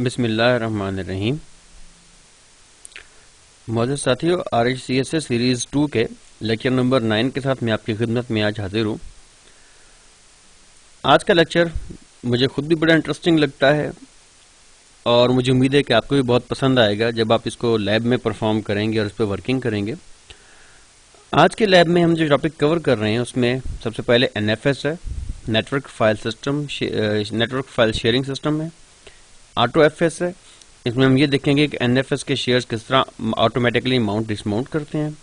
बिस्मिल्लाहिर्रहमानिर्रहीम। मौजूद साथियों, RHCSS सीरीज़ 2 के लेक्चर नंबर 9 के साथ मैं आपकी खिदमत में आज हाजिर हूँ। आज का लेक्चर मुझे खुद भी बड़ा इंटरेस्टिंग लगता है और मुझे उम्मीद है कि आपको भी बहुत पसंद आएगा जब आप इसको लैब में परफॉर्म करेंगे और इस पर वर्किंग करेंगे। आज के लैब में हम जो टॉपिक कवर कर रहे हैं उसमें सबसे पहले NFS है, नेटवर्क फाइल शेयरिंग सिस्टम है। AutoFS है, इसमें हम ये देखेंगे कि NFS के शेयर्स किस तरह ऑटोमेटिकली माउंट डिसमाउंट करते हैं।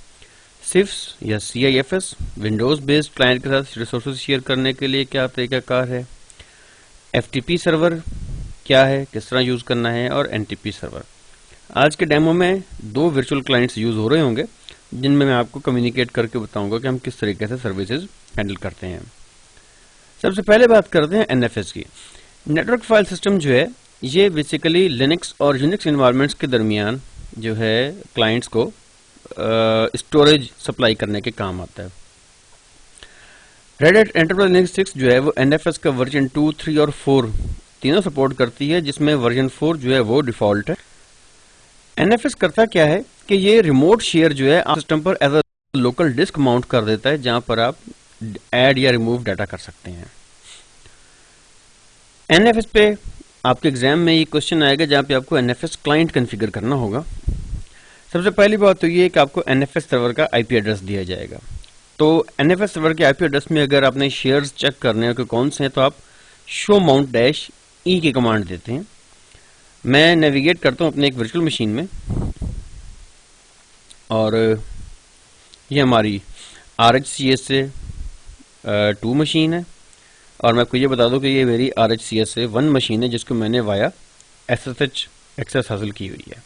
CIFS या CIFS, विंडोज़ बेस्ड क्लाइंट के साथ रिसोर्सेज शेयर करने के लिए क्या तरीकाकार है। FTP सर्वर क्या है, किस तरह यूज़ करना है, और NTP सर्वर। आज के डेमो में 2 वर्चुअल क्लाइंट्स यूज़ हो रहे होंगे जिनमें मैं आपको कम्युनिकेट करके बताऊंगा कि हम किस तरीके से सर्विसेज हैंडल करते हैं। सबसे पहले बात करते हैं NFS की। नेटवर्क फाइल सिस्टम जो है ये बेसिकली लिनक्स और यूनिक्स इन्वायरमेंट्स के दरमियान जो है क्लाइंट्स को स्टोरेज सप्लाई करने के काम आता है। रेड हैट एंटरप्राइज लिनक्स 6 जो है वो NFS का वर्जन 2, 3 और 4 तीनों सपोर्ट करती है, जिसमें वर्जन 4 जो है वो डिफॉल्ट है। NFS करता क्या है कि ये रिमोट शेयर जो है सिस्टम पर as a local disk mount कर देता है जहां पर आप ऐड या रिमूव डाटा कर सकते हैं। NFS पे आपके एग्जाम में ये क्वेश्चन आएगा जहां पे आपको NFS क्लाइंट कॉन्फ़िगर करना होगा। सबसे पहली बात तो ये है कि आपको NFS सर्वर का IP एड्रेस दिया जाएगा। तो NFS सर्वर के IP एड्रेस में अगर आपने शेयर्स चेक करने हैं कि कौन से हैं तो आप शो माउंट डैश ई की कमांड देते हैं। मैं नेविगेट करता हूं अपने एक वर्चुअल मशीन में और ये हमारी RHCSS 2 मशीन है और मैं आपको ये बता दूं कि ये मेरी RHCSS 1 मशीन है जिसको मैंने वाया SSH एक्सेस हासिल की हुई है।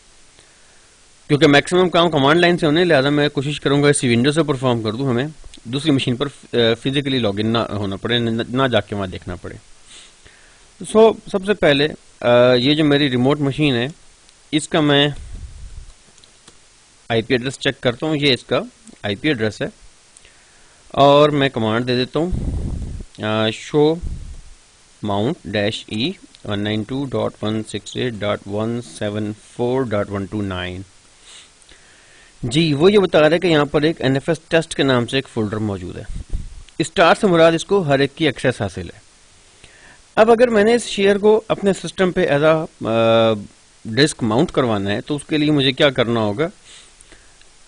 क्योंकि मैक्सिमम काम कमांड लाइन से होने, लिहाजा मैं कोशिश करूंगा इसी विंडो से परफॉर्म कर दूं, हमें दूसरी मशीन पर फिजिकली लॉगिन ना होना पड़े, ना जाके वहां देखना पड़े। सबसे पहले ये जो मेरी रिमोट मशीन है इसका मैं IP एड्रेस चेक करता हूँ। ये इसका IP एड्रेस है और मैं कमांड दे देता हूँ शो माउंट डैश ई 192.168.174.129। जी वो ये बता रहा है कि यहाँ पर एक NFS टेस्ट के नाम से एक फोल्डर मौजूद है। स्टार से मुराद इसको हर एक की एक्सेस हासिल है। अब अगर मैंने इस शेयर को अपने सिस्टम पे एज अ डिस्क माउंट करवाना है तो उसके लिए मुझे क्या करना होगा।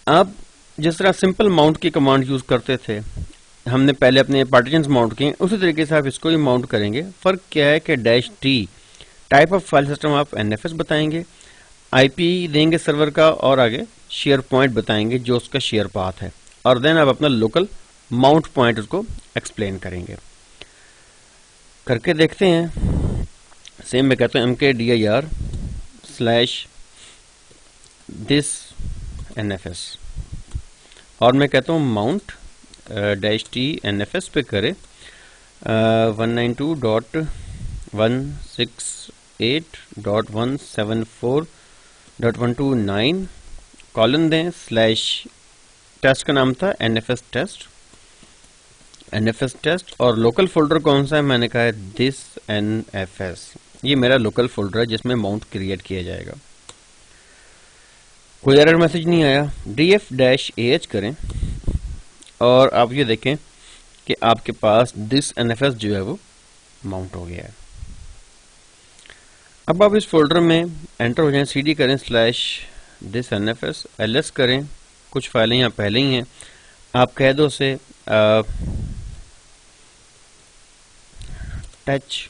आप जिस तरह सिंपल माउंट की कमांड यूज करते थे, हमने पहले अपने पार्टीशंस माउंट किए, उसी तरीके से आप इसको भी माउंट करेंगे। फर्क क्या है कि -T type of file system आप NFS बताएंगे, IP देंगे सर्वर का और आगे शेयर पॉइंट बताएंगे जो उसका शेयर पाथ है, और देन आप अपना लोकल माउंट पॉइंट उसको एक्सप्लेन करेंगे। करके देखते हैं। सेम मैं कहता हूँ mkdir/this NFS और मैं कहता हूँ माउंट -T NFS पे करे 192.168.174.129 कॉलन दें, /टेस्ट का नाम था NFS टेस्ट और लोकल फोल्डर कौन सा है, मैंने कहा है दिस NFS। ये मेरा लोकल फोल्डर है जिसमें माउंट क्रिएट किया जाएगा। कोई एरर मैसेज नहीं आया। df-ah करें और आप ये देखें कि आपके पास दिस NFS जो है वो माउंट हो गया है। अब आप इस फोल्डर में एंटर हो जाएं, CD करें /this NFS, ls करें, कुछ फाइलें यहाँ पहले ही हैं, आप कह दो उसे touch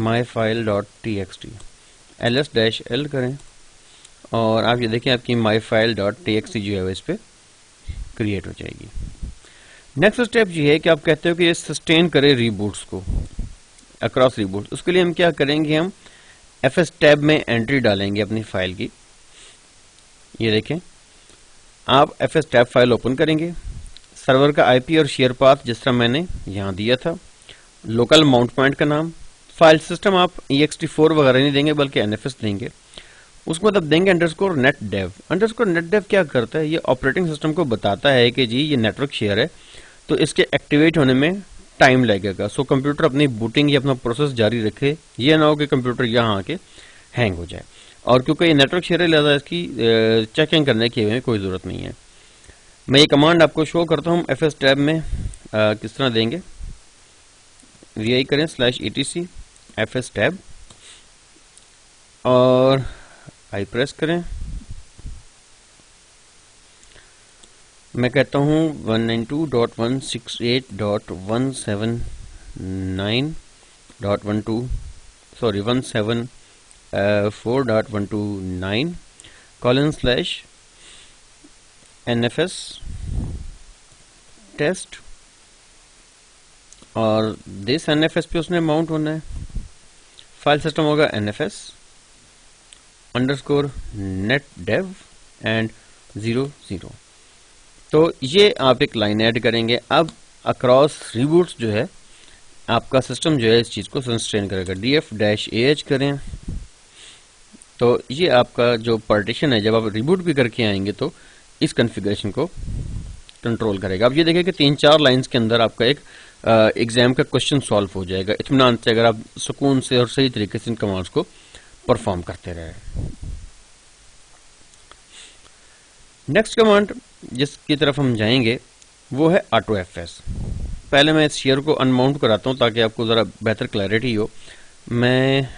myfile.txt, ls-l करें और आप ये देखें आपकी myfile.txt जो है वो इस पे क्रिएट हो जाएगी। नेक्स्ट स्टेप ये है कि आप कहते हो कि ये सस्टेन करे रीबूट्स को अक्रॉस रीबूट। उसके लिए हम क्या करेंगे, हम FS टैब में एंट्री डालेंगे अपनी फाइल की। ये देखें, आप FS टैब फाइल ओपन करेंगे, सर्वर का IP और शेयर पाथ जिस तरह मैंने यहाँ दिया था, लोकल माउंट पॉइंट का नाम, फाइल सिस्टम आप ext4 वगैरह नहीं देंगे बल्कि NFS देंगे। उसको मतलब देंगे _netdev। _netdev क्या करता है, ये ऑपरेटिंग सिस्टम को बताता है कि जी ये नेटवर्क शेयर है तो इसके एक्टिवेट होने में टाइम लगेगा। सो कंप्यूटर अपनी बूटिंग या अपना प्रोसेस जारी रखे, ये ना हो कि कंप्यूटर यहाँ आके हैंग हो जाए। और क्योंकि ये नेटवर्क शेयर है लिहाजा इसकी चेकिंग करने की हमें कोई ज़रूरत नहीं है। मैं ये कमांड आपको शो करता हूँ FS टैब में किस तरह देंगे। VI करें /etc FS टैब और I प्रेस करें। मैं कहता हूँ 192.168.179.12 सॉरी 174.129 :NFS टेस्ट और दिस NFS पे उसने माउंट होना है। फाइल सिस्टम होगा NFS_netdev एंड 00। तो ये आप एक लाइन ऐड करेंगे। अब अक्रॉस रिबूट्स जो है आपका सिस्टम जो है इस चीज़ को सस्टेन करेगा। df-ah करें तो ये आपका जो पार्टीशन है जब आप रिबूट भी करके आएंगे तो इस कॉन्फ़िगरेशन को कंट्रोल करेगा। अब ये देखिए कि 3-4 लाइंस के अंदर आपका एक एग्जाम का क्वेश्चन सॉल्व हो जाएगा इत्मीनान से, अगर आप सुकून से और सही तरीके से इन कमांड्स को परफॉर्म करते रहे। नेक्स्ट कमांड जिसकी तरफ हम जाएंगे वो है AutoFS। पहले मैं इस शेयर को अनमाउंट कराता हूँ ताकि आपको ज़रा बेहतर क्लैरिटी हो। मैं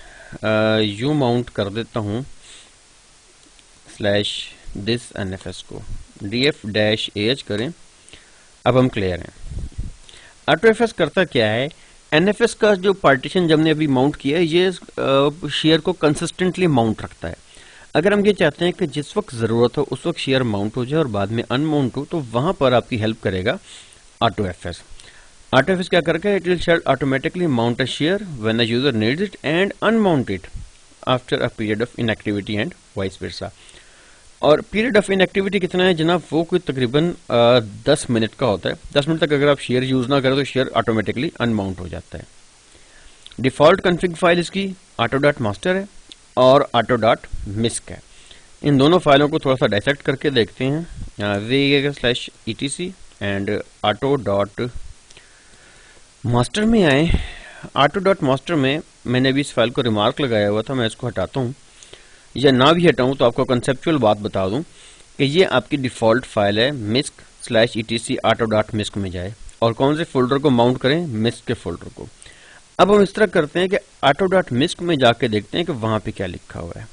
यू माउंट कर देता हूँ /this NFS को df-ah करें। अब हम क्लियर हैं। AutoFS करता क्या है, NFS का जो पार्टीशन जब हमने अभी माउंट किया है ये शेयर को कंसिस्टेंटली माउंट रखता है। अगर हम ये चाहते हैं कि जिस वक्त ज़रूरत हो उस वक्त शेयर माउंट हो जाए और बाद में अनमाउंट हो तो वहां पर आपकी हेल्प करेगा AutoFS। AutoFS क्या करेगा, it will shell automatically mount a share when a user needs it and unmount it after a period of inactivity and vice versa. और पीरियड ऑफ इनएक्टिविटी कितना है जनाब, वो कोई तकरीबन 10 मिनट का होता है। 10 मिनट तक अगर आप शेयर यूज ना करें तो शेयर ऑटोमेटिकली अनमाउंट हो जाता है। डिफॉल्ट कॉन्फ़िग फाइल इसकी auto.master है और auto.misc है। इन दोनों फाइलों को थोड़ा सा डाइसेक्ट करके देखते हैं। /etc एंड auto.master में आए। auto.master में मैंने अभी इस फाइल को रिमार्क लगाया हुआ था, मैं इसको हटाता हूँ या ना भी हटाऊं तो आपको कंसेप्चुअल बात बता दूं कि ये आपकी डिफ़ॉल्ट फाइल है। misc/etc auto.misc में जाए और कौन से फोल्डर को माउंट करें, misc के फोल्डर को। अब हम इस तरह करते हैं कि auto.misc में जाके देखते हैं कि वहां पे क्या लिखा हुआ है।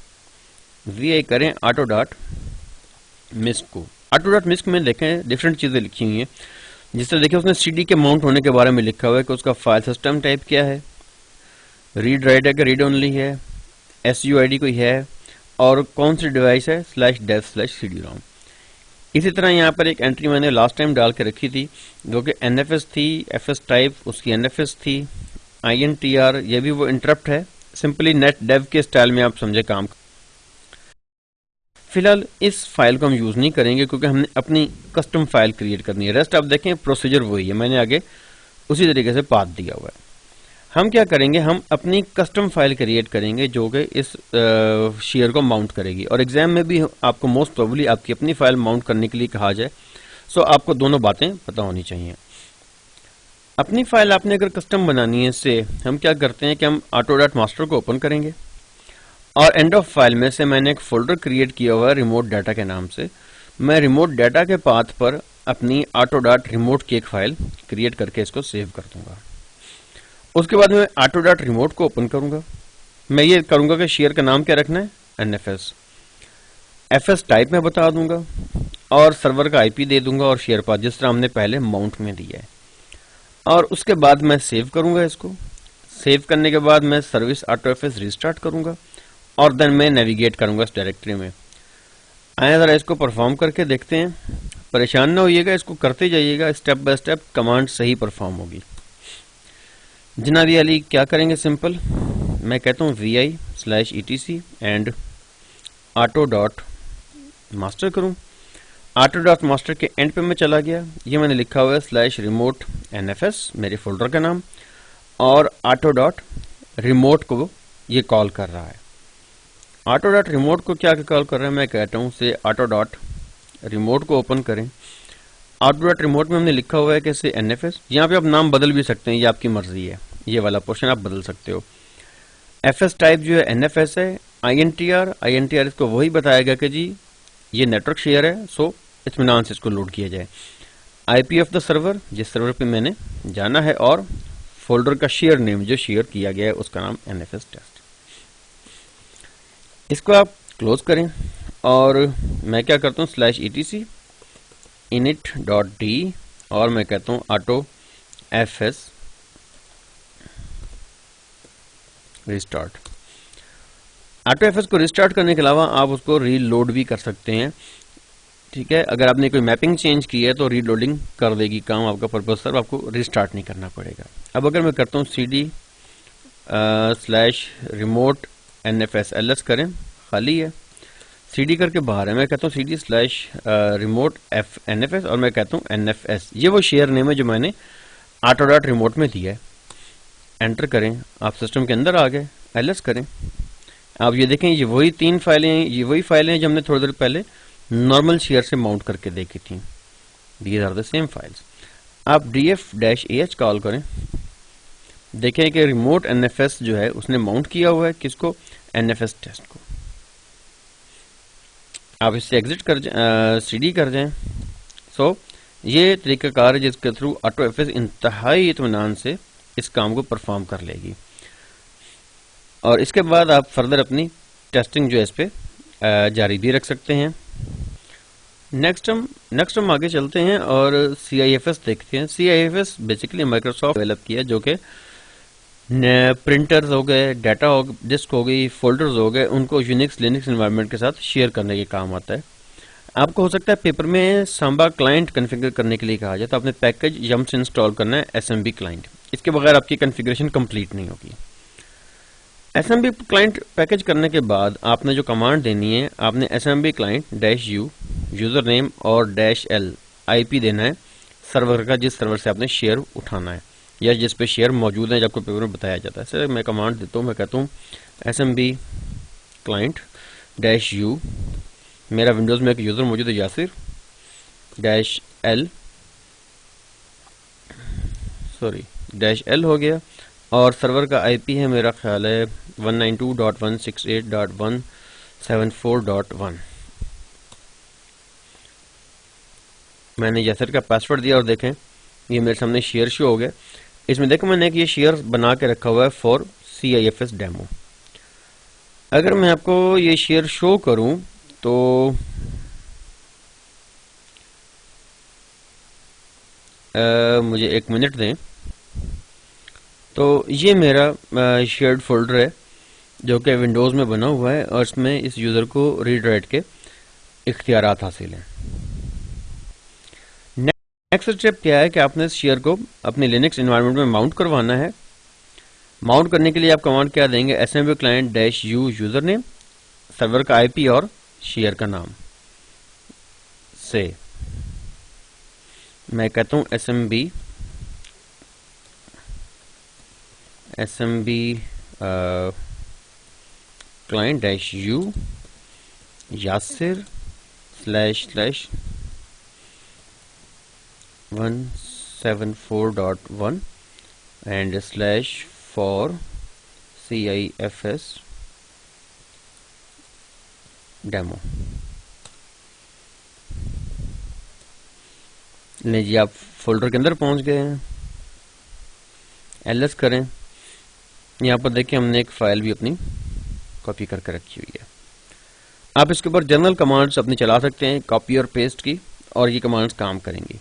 VI करें auto.misc को। auto.misc में देखें डिफरेंट चीजें लिखी हुई हैं। जिस तरह देखिए उसने CD के माउंट होने के बारे में लिखा हुआ है कि उसका फाइल सिस्टम टाइप क्या है, रीड राइट है कि रीड ओनली है, SUID कोई है और कौन सी डिवाइस है /dev/cd-rom। इसी तरह यहाँ पर एक एंट्री मैंने लास्ट टाइम डाल के रखी थी जो कि NFS थी, FS टाइप उसकी NFS थी, INTR ये भी वो इंटरप्ट है। सिंपली नेट डेव के स्टाइल में आप समझे काम। फिलहाल इस फाइल को हम यूज नहीं करेंगे क्योंकि हमने अपनी कस्टम फाइल क्रिएट करनी है। रेस्ट आप देखें प्रोसीजर वही है, मैंने आगे उसी तरीके से पाथ दिया हुआ है। हम क्या करेंगे, हम अपनी कस्टम फाइल क्रिएट करेंगे जो कि इस शेयर को माउंट करेगी। और एग्जाम में भी आपको मोस्ट प्रोबेबली आपकी अपनी फाइल माउंट करने के लिए कहा जाए, सो आपको दोनों बातें पता होनी चाहिए। अपनी फाइल आपने अगर कस्टम बनानी है, इससे हम क्या करते हैं कि हम auto.master को ओपन करेंगे और एंड ऑफ फाइल में से मैंने एक फोल्डर क्रिएट किया हुआ है रिमोट डाटा के नाम से। मैं रिमोट डाटा के पाथ पर अपनी auto.remote की एक फाइल क्रिएट करके इसको सेव कर दूंगा। उसके बाद मैं auto.remote को ओपन करूंगा। मैं ये करूंगा कि शेयर का नाम क्या रखना है, NFS। FS टाइप में बता दूंगा और सर्वर का IP दे दूंगा और शेयर पाथ जिस तरह हमने पहले माउंट में दिया है। और उसके बाद मैं सेव करूंगा इसको। सेव करने के बाद मैं सर्विस AutoFS रिस्टार्ट करूंगा और देन मैं नेविगेट करूंगा इस डायरेक्टरी में। आए जरा इसको परफॉर्म करके देखते हैं। परेशान ना होइएगा, इसको करते जाइएगा, स्टेप बाय स्टेप कमांड सही परफॉर्म होगी। जनाबी अली क्या करेंगे, सिंपल मैं कहता हूँ VI/etc एंड auto.master करूँ। auto.master के एंड पे मैं चला गया। ये मैंने लिखा हुआ है /remote NFS मेरे फोल्डर का नाम और auto.remote को ये कॉल कर रहा है। auto.remote को क्या कॉल कर रहा है, मैं कहता हूँ से auto.remote को ओपन करें AutoDot Remote में हमने लिखा हुआ है कैसे NFS, यहाँ पे आप नाम बदल भी सकते हैं, ये आपकी मर्जी है, ये वाला पोर्शन आप बदल सकते हो। FS टाइप जो है NFS है। INTR इसको वही बताएगा कि जी ये नेटवर्क शेयर है, सो इत्मीनान से इसको लोड किया जाए। IP ऑफ द सर्वर, जिस सर्वर पे मैंने जाना है, और फोल्डर का शेयर नेम जो शेयर किया गया है उसका नाम NFS टेस्ट। इसको आप क्लोज करें और मैं क्या करता हूँ /etc init.d और मैं कहता हूँ AutoFS रिस्टार्ट। AutoFS को रिस्टार्ट करने के अलावा आप उसको रीलोड भी कर सकते हैं, ठीक है। अगर आपने कोई मैपिंग चेंज की है तो रीलोडिंग कर देगी काम आपका, पर्पस सर्व आपको रिस्टार्ट नहीं करना पड़ेगा। अब अगर मैं करता हूँ cd/remote NFS ls करें, खाली है, cd करके बाहर है, मैं कहता हूँ cd/remote NFS और मैं कहता हूँ NFS, ये वो शेयर नेम है जो मैंने AutoDot Remote में दिया है। एंटर करें, आप सिस्टम के अंदर आ गए, ls करें, आप ये देखें ये वही 3 फाइलें हैं, ये वही फाइलें हैं जो हमने थोड़ी देर पहले नॉर्मल शेयर से माउंट करके देखी थी। These are the same files. आप df-ah कॉल करें, देखें कि रिमोट NFS जो है उसने माउंट किया हुआ है किसको, NFS टेस्ट को। आप इससे एग्जिट कर जाए, cd कर जाएं। सो ये तरीकाकार है जिसके थ्रू AutoFS इंतहाई इत्मीनान से इस काम को परफॉर्म कर लेगी, और इसके बाद आप फर्दर अपनी टेस्टिंग जो है इस पे जारी भी रख सकते हैं। नेक्स्ट हम आगे चलते हैं और CIFS देखते हैं। CIFS बेसिकली माइक्रोसॉफ्ट डेवलप किया, जो कि प्रिंटर्स हो गए, डाटा डिस्क हो गई, फोल्डर्स हो गए, उनको यूनिक्स लिनक्स एनवायरनमेंट के साथ शेयर करने के काम आता है। आपको हो सकता है पेपर में सांबा क्लाइंट कॉन्फ़िगर करने के लिए कहा जाए, तो आपने पैकेज YUMP से इंस्टॉल करना है SMB क्लाइंट, इसके बगैर आपकी कॉन्फ़िगरेशन कंप्लीट नहीं होगी। SMB क्लाइंट पैकेज करने के बाद आपने जो कमांड देनी है, आपने SMB client -u user name और -l IP देना है सर्वर का, जिस सर्वर से आपने शेयर उठाना है या जिस पे शेयर मौजूद है, जब आपको पेपर में बताया जाता है। सर मैं कमांड देता हूँ, मैं कहता हूँ SMB क्लाइंट -u, मेरा विंडोज़ में एक यूज़र मौजूद है यासिर, -l हो गया, और सर्वर का IP है मेरा ख्याल है 192.168.174.1। मैंने यासिर का पासवर्ड दिया और देखें ये मेरे सामने शेयर शो हो गया। इसमें देखो मैंने ये शेयर बना के रखा हुआ है फॉर CIFS डेमो। अगर मैं आपको ये शेयर शो करूं तो मुझे 1 मिनट दें। तो ये मेरा शेयर्ड फोल्डर है जो कि विंडोज़ में बना हुआ है, और इसमें इस यूज़र को रीड राइट के इख्तियारात हासिल हैं। नेक्स्ट स्टेप क्या है कि आपने इस शेयर को अपने लिनक्स एनवायरनमेंट में माउंट करवाना है। माउंट करने के लिए आप कमांड क्या देंगे, SMB client -u user name, server का IP और शेयर का नाम से मैं कहता हूं SMB client -u Yasir /174.1 and /for CIFS demo. नहीं जी, आप फोल्डर के अंदर पहुंच गए हैं, ls करें। यहाँ पर देखिए हमने एक फाइल भी अपनी कॉपी करके रखी हुई है। आप इसके ऊपर जनरल कमांड्स अपनी चला सकते हैं, कॉपी और पेस्ट की, और ये कमांड्स काम करेंगी।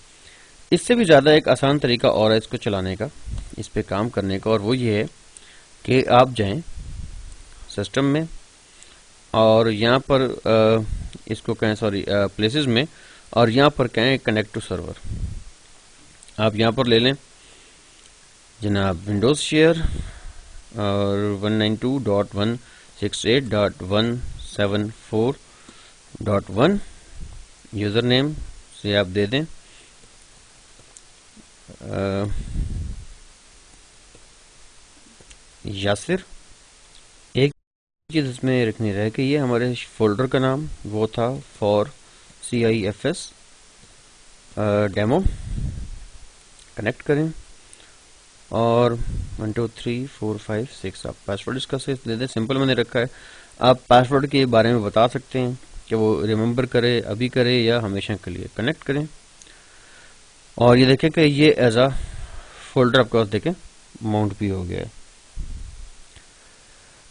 इससे भी ज़्यादा एक आसान तरीका और है इसको चलाने का, इस पे काम करने का, और वो ये है कि आप जाएं सिस्टम में और यहाँ पर इसको कहें प्लेसेस में, और यहाँ पर कहें कनेक्ट टू सर्वर। आप यहाँ पर ले लें जनाब विंडोज़ शेयर और 192.168.174.1 यूज़र नेम से आप दे दें यासिर। एक चीज़ इसमें रखनी रह गई है, हमारे फोल्डर का नाम वो था फॉर CIFS डेमो कनेक्ट करें और 1 2 3 4 5 6 आप पासवर्ड इसका से दे दें। सिंपल मैंने रखा है। आप पासवर्ड के बारे में बता सकते हैं कि वो रिमेंबर करे, अभी करे या हमेशा के लिए। कनेक्ट करें और ये देखें कि ये एज अ फोल्डर आपके पास देखें माउंट भी हो गया है।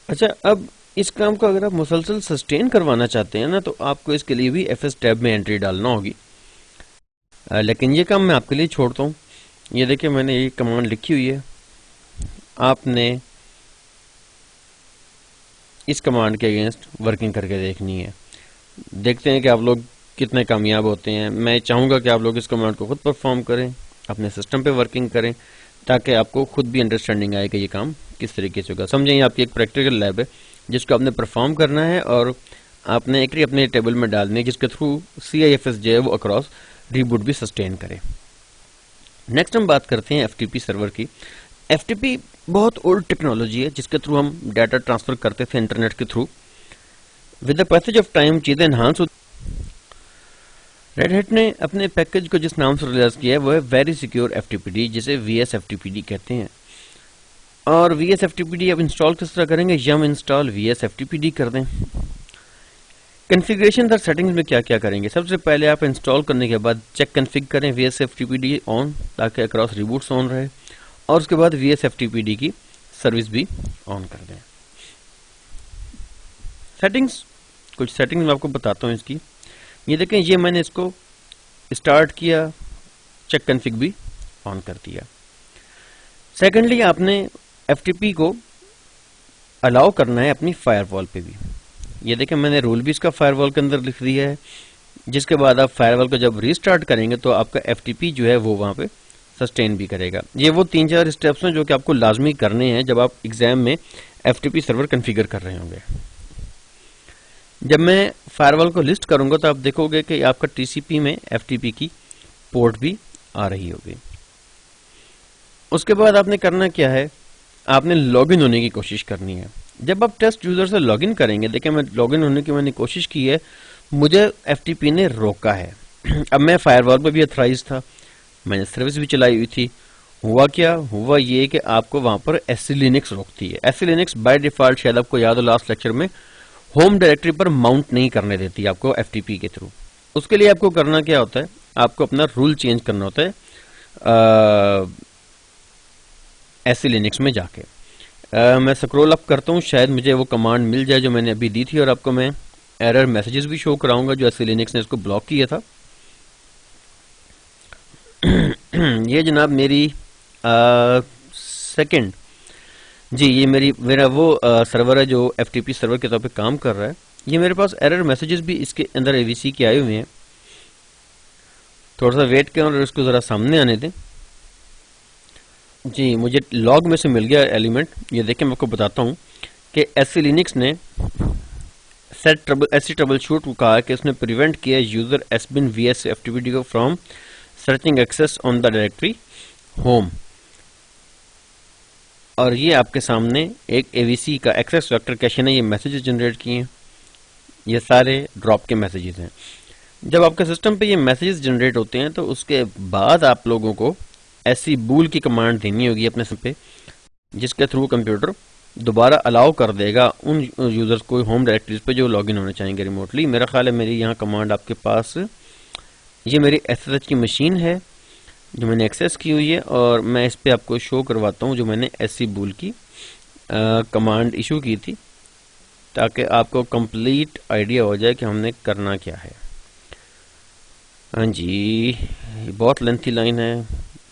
अच्छा, अब इस काम को अगर आप मुसलसल सस्टेन करवाना चाहते हैं ना, तो आपको इसके लिए भी FS टैब में एंट्री डालना होगी। लेकिन ये काम मैं आपके लिए छोड़ता हूँ। ये देखिए मैंने ये कमांड लिखी हुई है, आपने इस कमांड के अगेंस्ट वर्किंग करके देखनी है। देखते हैं कि आप लोग कितने कामयाब होते हैं। मैं चाहूँगा कि आप लोग इस कमांड को खुद परफॉर्म करें, अपने सिस्टम पे वर्किंग करें, ताकि आपको खुद भी अंडरस्टैंडिंग आए कि ये काम किस तरीके से होगा। समझें, आपकी एक प्रैक्टिकल लैब है जिसको आपने परफॉर्म करना है और आपने एक अपने टेबल में डालनी है जिसके थ्रू CIFS जो है वो अक्रॉस रीबूट भी सस्टेन करे। नेक्स्ट हम बात करते हैं FTP सर्वर की। FTP बहुत ओल्ड टेक्नोलॉजी है जिसके थ्रू हम डाटा ट्रांसफर करते थे इंटरनेट के through. With the passage of time चीजें एनहांस हो। रेड हैट ने अपने पैकेज को जिस नाम से रिलीज किया है वो है वेरी सिक्योर FTPD, जिसे VSFTPD कहते हैं। और VSFTPD अब इंस्टॉल किस तरह करेंगे, यम इंस्टॉल VSFTPD कर दें। कॉन्फ़िगरेशन और सेटिंग्स में क्या क्या करेंगे, सबसे पहले आप इंस्टॉल करने के बाद चेक कॉन्फ़िग करें VSFTPD ऑन, ताकि अक्रॉस रिबूट्स ऑन रहे, और उसके बाद VSFTPD की सर्विस भी ऑन कर दें। सेटिंग्स, कुछ सेटिंग्स मैं आपको बताता हूँ इसकी। ये देखें, ये मैंने इसको स्टार्ट किया, चेक कॉन्फ़िग भी ऑन कर दिया। सेकेंडली, आपने FTP को अलाउ करना है अपनी फायरवॉल पे भी। ये देखें, मैंने रूल भी इसका फायरवॉल के अंदर लिख दिया है, जिसके बाद आप फायरवॉल को जब रीस्टार्ट करेंगे तो आपका FTP जो है वो वहां पे सस्टेन भी करेगा। ये वो 3-4 स्टेप्स हैं जो कि आपको लाजमी करने हैं जब आप एग्जाम में FTP सर्वर कॉन्फ़िगर कर रहे होंगे। जब मैं फायरवॉल को लिस्ट करूंगा तो आप देखोगे कि आपका TCP में FTP की पोर्ट भी आ रही होगी। उसके बाद आपने करना क्या है, आपने लॉगिन होने की कोशिश करनी है। जब आप टेस्ट यूजर से लॉगिन करेंगे, देखिए मैं लॉगिन होने की मैंने कोशिश की है, मुझे FTP ने रोका है। अब मैं फायरवॉल पर भी अथराइज था, मैंने सर्विस भी चलाई हुई थी। हुआ क्या, हुआ ये कि आपको वहां पर SC Linux रोकती है। SC Linux बाय डिफॉल्ट, शायद आपको याद हो लास्ट लेक्चर में, होम डायरेक्टरी पर माउंट नहीं करने देती आपको FTP के थ्रू। उसके लिए आपको करना क्या होता है, आपको अपना रूल चेंज करना होता है SC Linux में जाके। मैं स्क्रॉल अप करता हूँ, शायद मुझे वो कमांड मिल जाए जो मैंने अभी दी थी, और आपको मैं एरर मैसेजेस भी शो कराऊंगा जो SC Linux ने इसको ब्लॉक किया था। ये जनाब मेरी सेकंड जी, ये मेरा वो सर्वर है जो FTP सर्वर के तौर पे काम कर रहा है। ये मेरे पास एरर मैसेजेस भी इसके अंदर AVC के आए हुए हैं। थोड़ा सा वेट करें और इसको जरा सामने आने दें। जी, मुझे लॉग में से मिल गया एलिमेंट। ये देखें, मैं आपको बताता हूँ कि SC Linux ने SC ट्रबल-शूट को कहा कि उसने प्रिवेंट किया यूजर एसबिन VSFTPD को from searching access on the directory home. और ये आपके सामने एक AVC का एक्सेस वेक्टर कैश ने ये मैसेजेस जनरेट किए हैं। ये सारे ड्रॉप के मैसेजेस हैं। जब आपके सिस्टम पे ये मैसेजेस जनरेट होते हैं तो उसके बाद आप लोगों को SC bool की कमांड देनी होगी अपने सिस्टम पे, जिसके थ्रू कंप्यूटर दोबारा अलाउ कर देगा उन यूजर्स को होम डायरेक्टरीज पे जो लॉगिन होना चाहेंगे रिमोटली। मेरा ख्याल है मेरी यहाँ कमांड आपके पास, ये मेरी SSH की मशीन है जो मैंने एक्सेस की हुई है, और मैं इस पे आपको शो करवाता हूँ जो मैंने SC bool की कमांड इशू की थी, ताकि आपको कंप्लीट आइडिया हो जाए कि हमने करना क्या है। हाँ जी, बहुत लेंथी लाइन है,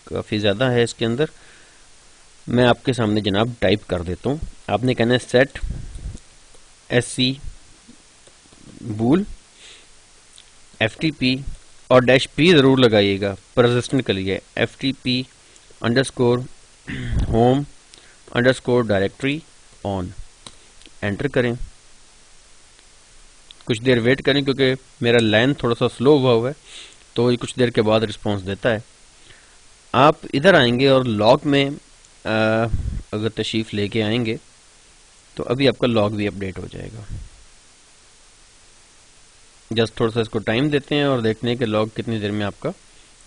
काफ़ी ज़्यादा है इसके अंदर। मैं आपके सामने जनाब टाइप कर देता हूँ। आपने कहना है सेट SC bool FTP और -p ज़रूर लगाइएगा परसिस्टेंट के लिए, FTP _ home _ directory on। Enter करें, कुछ देर वेट करें क्योंकि मेरा लाइन थोड़ा सा स्लो हुआ है, तो ये कुछ देर के बाद रिस्पांस देता है। आप इधर आएंगे और लॉग में अगर तशरीफ लेके आएंगे तो अभी आपका लॉग भी अपडेट हो जाएगा। जस्ट थोड़ा सा इसको टाइम देते हैं और देखते हैं कि लॉग कितनी देर में आपका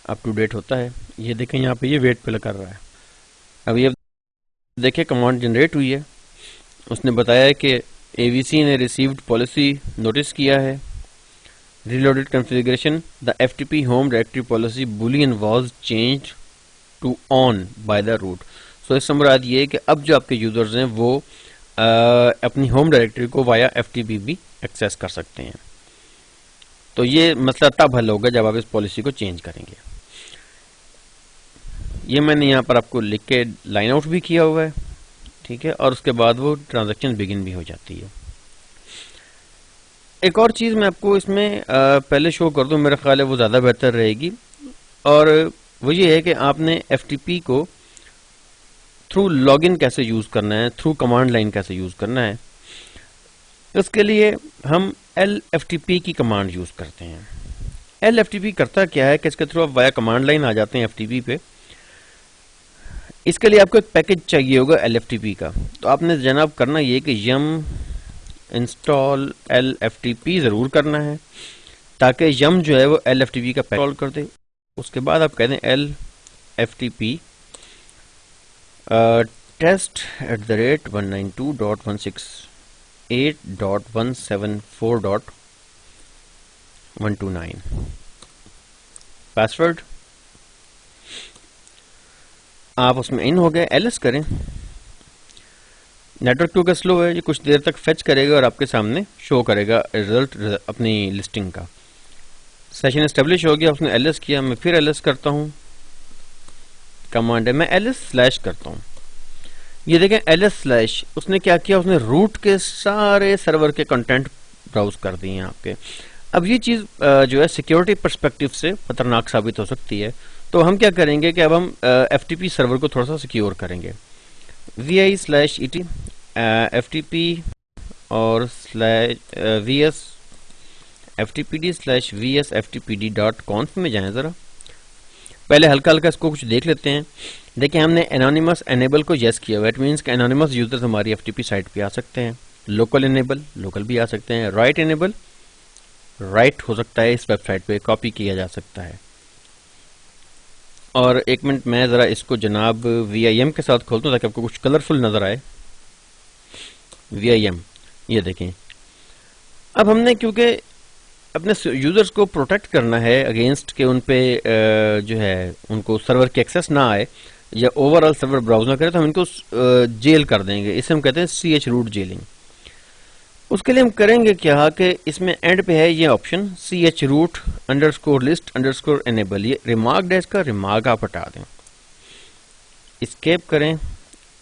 अप टू डेट होता है। ये देखें यहाँ पे ये वेट पे कर रहा है। अब ये देखिए कमांड जनरेट हुई है, उसने बताया है कि एवीसी ने रिसीव्ड पॉलिसी नोटिस किया है, reloaded configuration the FTP home directory policy boolean was changed to on by the root. So इस मुराद ये है कि अब जो आपके यूजर्स हैं वो अपनी होम डायरेक्टरी को वाया एफटीपी भी एक्सेस कर सकते हैं। तो ये मसला तब हल होगा जब आप इस पॉलिसी को चेंज करेंगे। ये मैंने यहाँ पर आपको लिख के लाइन आउट भी किया हुआ है, ठीक है, और उसके बाद वो ट्रांजैक्शन बिगिन भी हो जाती है। एक और चीज़ मैं आपको इसमें पहले शो कर दूं, मेरा ख्याल है वो ज़्यादा बेहतर रहेगी, और वो ये है कि आपने एफटीपी को थ्रू लॉगिन कैसे यूज़ करना है, थ्रू कमांड लाइन कैसे यूज़ करना है। इसके लिए हम LFTP की कमांड यूज़ करते हैं। LFTP करता क्या है कि इसके थ्रू आप वाया कमांड लाइन आ जाते हैं FTP पे। इसके लिए आपको एक पैकेज चाहिए होगा LFTP का, तो आपने जनाब करना ये कि yum इंस्टॉल LFTP ज़रूर करना है, ताकि yum जो है वो LFTP का पैकेज इंस्टॉल कर दे। उसके बाद आप कहते हैं LFTP test@192.168.174.129 पासवर्ड आप उसमें इन हो गए। एलएस करें। नेटवर्क क्योंकि स्लो है, ये कुछ देर तक फेच करेगा और आपके सामने शो करेगा रिजल्ट अपनी लिस्टिंग का। सेशन एस्टेब्लिश हो गया, उसने एलएस किया, मैं फिर एलएस करता हूँ। कमांड है मैं ls/ करता हूँ। ये देखें ls/, उसने क्या किया, उसने रूट के सारे सर्वर के कंटेंट ब्राउज कर दिए हैं आपके। अब ये चीज़ जो है सिक्योरिटी पर्सपेक्टिव से खतरनाक साबित हो सकती है, तो हम क्या करेंगे कि अब हम FTP सर्वर को थोड़ा सा सिक्योर करेंगे। vi/et FTP और /vs ftpd/vs ftpd.conf में जाएं। ज़रा पहले हल्का हल्का इसको कुछ देख लेते हैं। देखिए हमने एनोनिमस एनेबल को यस किया हुआ, इट मीन्स कि एनोनिमस यूजर्स हमारी FTP साइट पे आ सकते हैं। लोकल एनेबल, लोकल भी आ सकते हैं। राइट एनेबल, राइट हो सकता है, इस वेबसाइट पे कॉपी किया जा सकता है। और एक मिनट मैं ज़रा इसको जनाब VIM के साथ खोलता हूँ ताकि आपको कुछ कलरफुल नज़र आए। VIM, ये देखें। अब हमने क्योंकि अपने यूज़र्स को प्रोटेक्ट करना है अगेंस्ट के उन पे जो है उनको सर्वर की एक्सेस ना आए या ओवरऑल सर्वर ब्राउज ना करे, तो हम इनको जेल कर देंगे। इसे हम कहते हैं CH रूट जेलिंग। उसके लिए हम करेंगे क्या कि इसमें एंड पे है ये option CH root _list _enable। ये रिमार्क है, इसका रिमार्क आप हटा दें, एस्केप करें,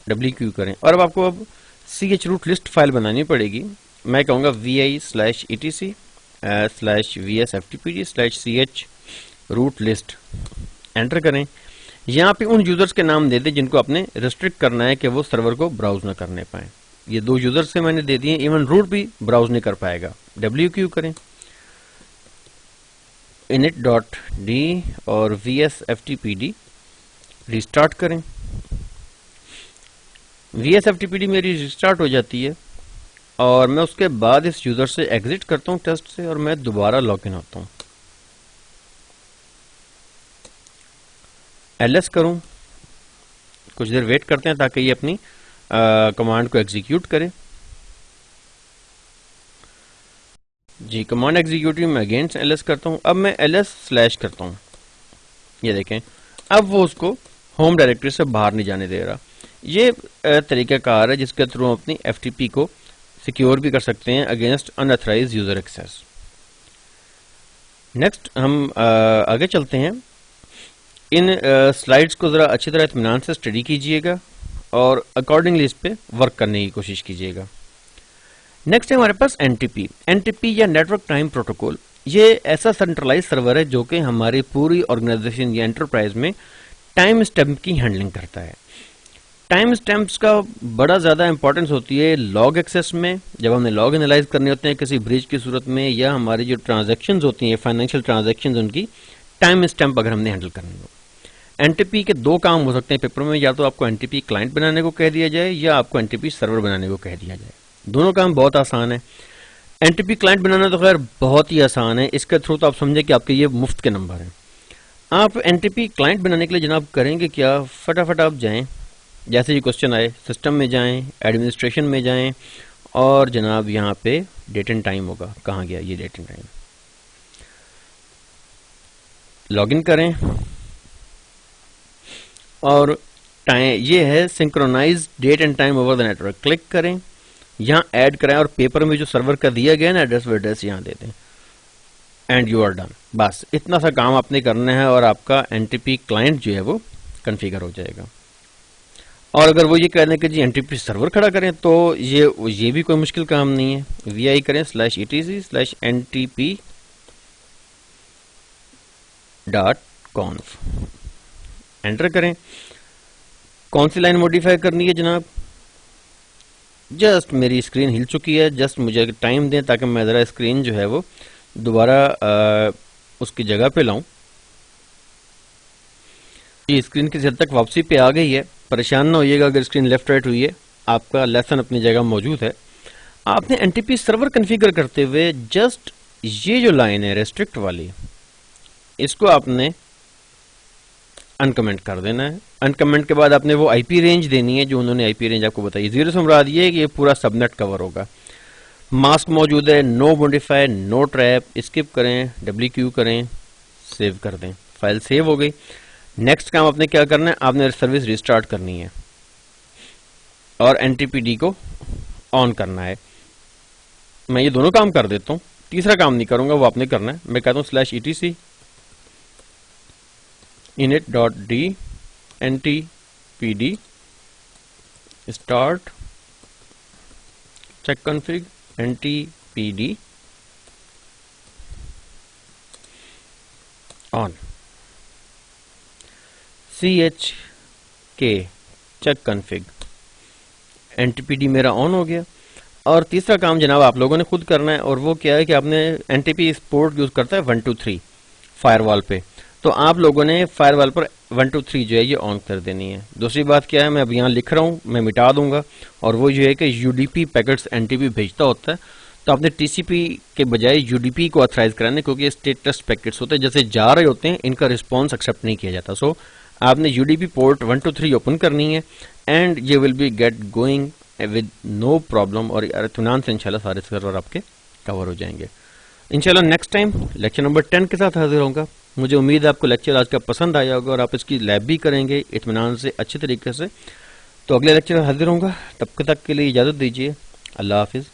WQ करें, और अब आपको अब CH रूट लिस्ट फाइल बनानी पड़ेगी। मैं कहूँगा vi/etc/vs/ftpd/ch रूट लिस्ट, एंटर करें। यहाँ पे उन यूजर्स के नाम दे दें जिनको आपने रिस्ट्रिक्ट करना है कि वो सर्वर को ब्राउज ना करने पाए। ये 2 यूजर्स से मैंने दे दिए, इवन रूट भी ब्राउज नहीं कर पाएगा। WQ करें, init.d और vs/ftpd रिस्टार्ट करें। vs/ftpd मेरी रिस्टार्ट हो जाती है और मैं उसके बाद इस यूजर से एग्जिट करता हूँ टेस्ट से, और मैं दोबारा लॉगिन होता हूँ। ls करूँ, कुछ देर वेट करते हैं ताकि ये अपनी कमांड को एग्जीक्यूट करे। जी, कमांड एग्जीक्यूटिव में अगेन ls करता हूँ। अब मैं ls/ करता हूँ। ये देखें अब वो उसको होम डायरेक्टरी से बाहर नहीं जाने दे रहा। ये तरीकाकार है जिसके थ्रू हम अपनी FTP को सिक्योर भी कर सकते हैं against unauthorized user access. Next हम आगे चलते हैं। इन स्लाइड्स को ज़रा अच्छी तरह इत्मीनान से स्टडी कीजिएगा और अकॉर्डिंगली इस पे वर्क करने की कोशिश कीजिएगा। नेक्स्ट है हमारे पास NTP या नेटवर्क टाइम प्रोटोकॉल। ये ऐसा सेंट्रलाइज सर्वर है जो कि हमारी पूरी ऑर्गेनाइजेशन या एंटरप्राइज में टाइम स्टैम्प की हैंडलिंग करता है। टाइम स्टैम्प्स का बड़ा ज़्यादा इंपॉर्टेंस होती है लॉग एक्सेस में, जब हमने लॉग एनालाइज करने होते हैं किसी ब्रीच की सूरत में, या हमारी जो ट्रांजैक्शंस होती हैं फाइनेंशियल ट्रांजैक्शंस, उनकी टाइम स्टैम्प अगर हमने हैंडल करनी हो। NTP के 2 काम हो सकते हैं पेपर में, या तो आपको NTP क्लाइंट बनाने को कह दिया जाए या आपको NTP सर्वर बनाने को कह दिया जाए। दोनों काम बहुत आसान है। NTP क्लाइंट बनाना तो खैर बहुत ही आसान है, इसके थ्रू तो आप समझे कि आपके ये मुफ्त के नंबर हैं। आप एनटीपी क्लाइंट बनाने के लिए जनाब करेंगे क्या, फटाफट आप जाएं, जैसे ये क्वेश्चन आए सिस्टम में जाएं, एडमिनिस्ट्रेशन में जाएं और जनाब यहाँ पे डेट एंड टाइम होगा, कहाँ गया ये डेट एंड टाइम, लॉगिन करें और टाइम ये है synchronize date and time over the network, click करें, यहाँ ऐड कराएं और पेपर में जो सर्वर का दिया गया ना एड्रेस यहाँ दे दें एंड यू आर डन। बस इतना सा काम आपने करना है और आपका एनटीपी क्लाइंट जो है वो कॉन्फ़िगर हो जाएगा। और अगर वो ये कह दें कि जी एनटीपी सर्वर खड़ा करें तो ये भी कोई मुश्किल काम नहीं है, vi करें /etc/ntp.conf एंटर करें। कौन सी लाइन मॉडिफाई करनी है जनाब, जस्ट मेरी स्क्रीन हिल चुकी है, जस्ट मुझे टाइम दें ताकि मैं ज़रा स्क्रीन जो है वो दोबारा उसकी जगह पे लाऊं। ये स्क्रीन किसी हद तक वापसी पे आ गई है, परेशान ना होइएगा अगर स्क्रीन लेफ्ट राइट हुई है, आपका लेसन अपनी जगह मौजूद है। आपने एनटीपी सर्वर कॉन्फ़िगर करते हुए जस्ट ये जो लाइन है रेस्ट्रिक्ट वाली, इसको आपने अनकमेंट कर देना है। अनकमेंट के बाद आपने वो आईपी रेंज देनी है जो उन्होंने आईपी रेंज आपको बताई, 0 से मुराद ये है कि ये पूरा सबनेट कवर होगा। मास्क मौजूद है, no modify, no trap, skip करें, WQ करें, सेव कर दें, फाइल सेव हो गई। नेक्स्ट काम आपने क्या करना है, आपने सर्विस रिस्टार्ट करनी है और NTPD को ऑन करना है। मैं ये दोनों काम कर देता हूँ, तीसरा काम नहीं करूंगा, वो आपने करना है। मैं कहता हूँ /etc init.d NTPD start check config NTPD on chk check config NTPD मेरा ऑन हो गया। और तीसरा काम जनाब आप लोगों ने खुद करना है और वो क्या है कि आपने NTP पोर्ट यूज करता है 123 फायरवॉल पे, तो आप लोगों ने फायरवॉल पर 123 जो है ये ऑन कर देनी है। दूसरी बात क्या है, मैं अब यहाँ लिख रहा हूँ, मैं मिटा दूंगा, और वो जो है कि UDP पैकेट्स NTP भेजता होता है, तो आपने TCP के बजाय UDP को ऑथराइज कराना है, क्योंकि स्टेटस पैकेट्स होते हैं जैसे जा रहे होते हैं, इनका रिस्पॉन्स एक्सेप्ट नहीं किया जाता। सो आपने UDP पोर्ट 123 ओपन करनी है एंड ये will be get going with no problem, और इत्मीनान से इंशाल्लाह सारे सर्वर आपके कवर हो जाएंगे। इंशाल्लाह नेक्स्ट टाइम लेक्चर नंबर 10 के साथ हाजिर होगा। मुझे उम्मीद है आपको लेक्चर आज का पसंद आया होगा और आप इसकी लैब भी करेंगे इत्मीनान से अच्छे तरीके से। तो अगले लेक्चर में हाजिर होगा, तब तक के लिए इजाज़त दीजिए। अल्लाह हाफिज़।